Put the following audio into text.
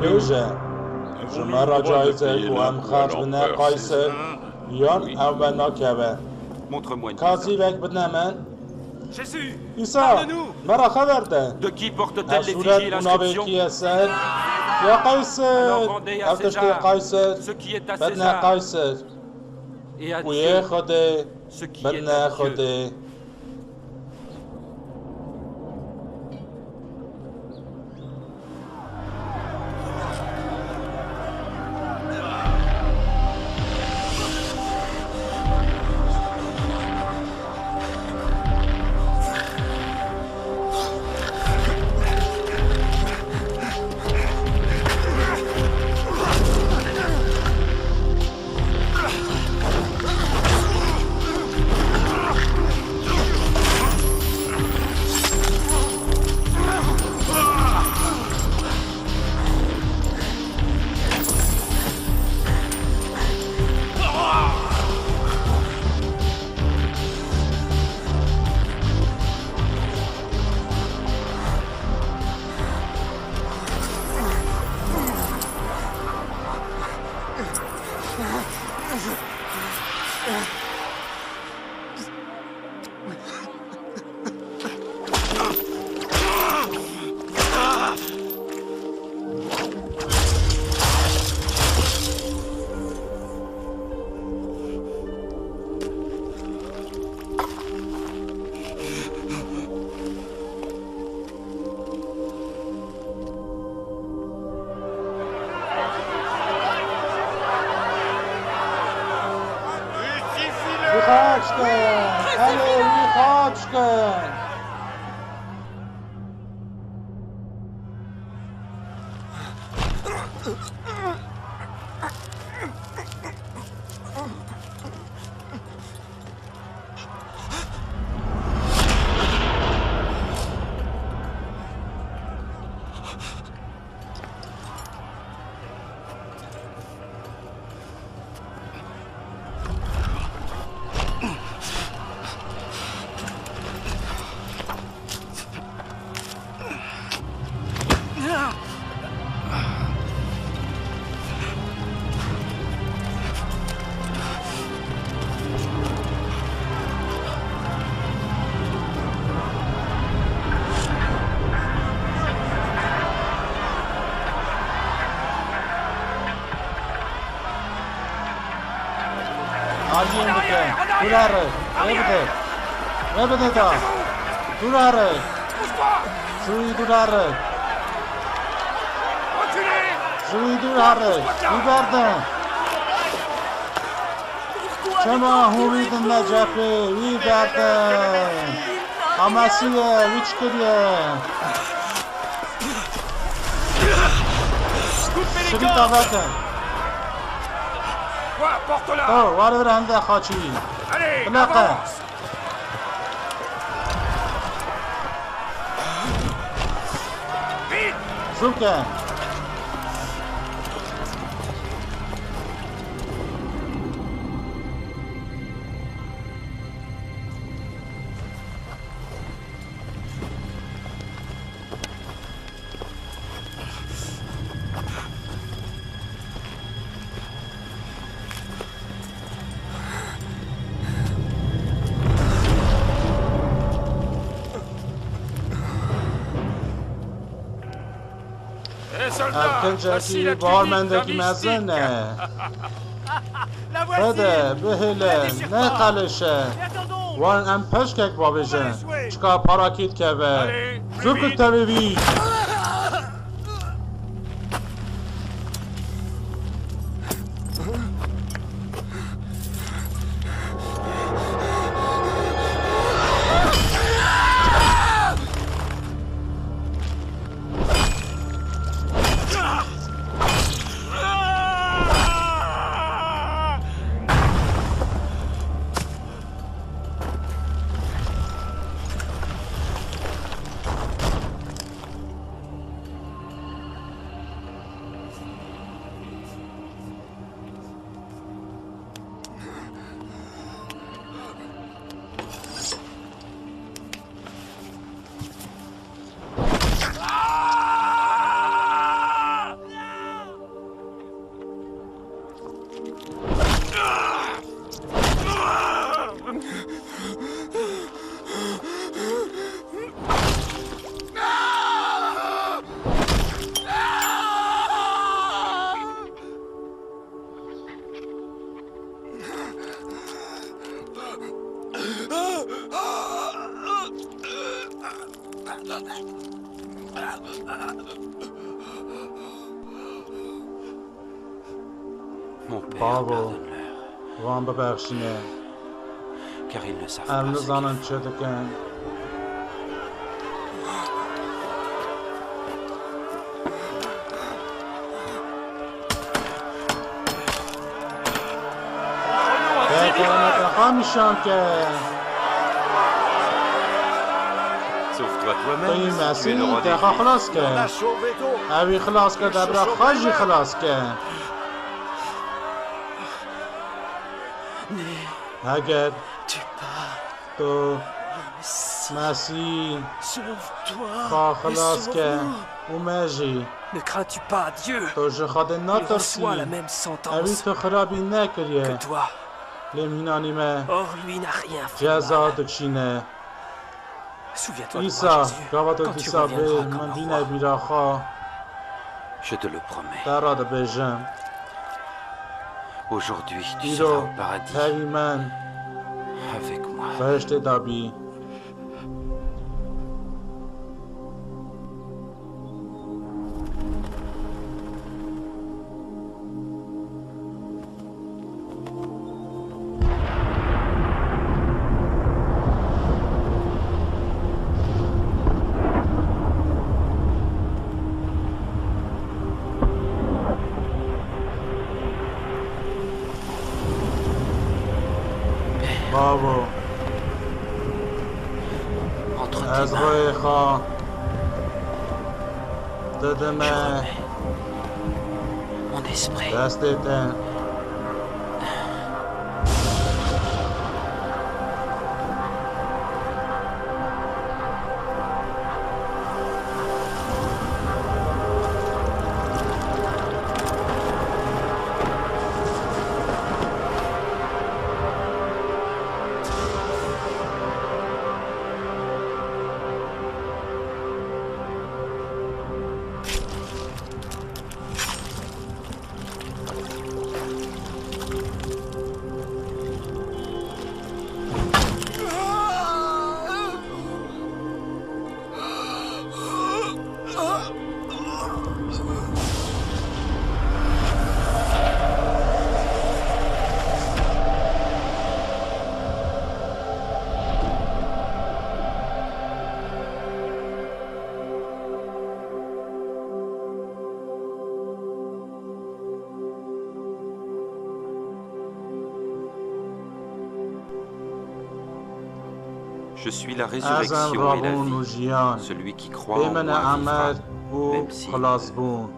بيجا جمرة جايزة وهم خرج بنا قيصر يان او بنا كبه كازي بك بدنا من عيسى مرا خبر ده أسورة منابيكي السهل يا قيصر او تشتي قيصر بدنا قيصر ويا خده بدنا خده Durare, repete da. Durare. Sui durare. Sui durare. Liberde. Chama humid najafe, liberde. Hamasiye, vichkiriye. Suri tabaka. Oh, whatever anda khachi. Laqa. Zuka. Erkenci barmendeki mezene. Hede bihile ne kalشه وان ام پشکک بابیجن چکا پاراکیت که به زوکل تبیبی Mon père, Bravo. pardonne-leur, وان ببخشینه car ils ne savent ام pas ce نزانن qu'ils چه دکن بکنه میشم که Sauve-toi به این toi-même si tu es le مسیح roi des دقا Juifs. خلاص که اوی خلاص که دبرا خاجی خلاص که اگر تو مسیح خواه خلاص که اومجی Ne crains-tu pas, Dieu? تو جخاد Il نترسی reçoit la même اوی sentence تو خرابی que نکریه toi. لمهینانیمه Or, lui n'a rien fait. جزا دکشینه Souviens-toi de moi, ایسا Jésus, گاواتو quand tu دیسا به reviendras comme من un دینه roi. بیرا خواه Je te le promets. دراد بجم Aujourd'hui, tu seras ایرو au paradis تاوی من avec moi. فرشت دابی بابو Entre tes از mains, روی خواه je ددمه remets mon esprit. دستتن Je suis la ازم résurrection et la رابون و vie. جیان Celui qui croit en به من moi vivra, احمد او même s'il خلاص بون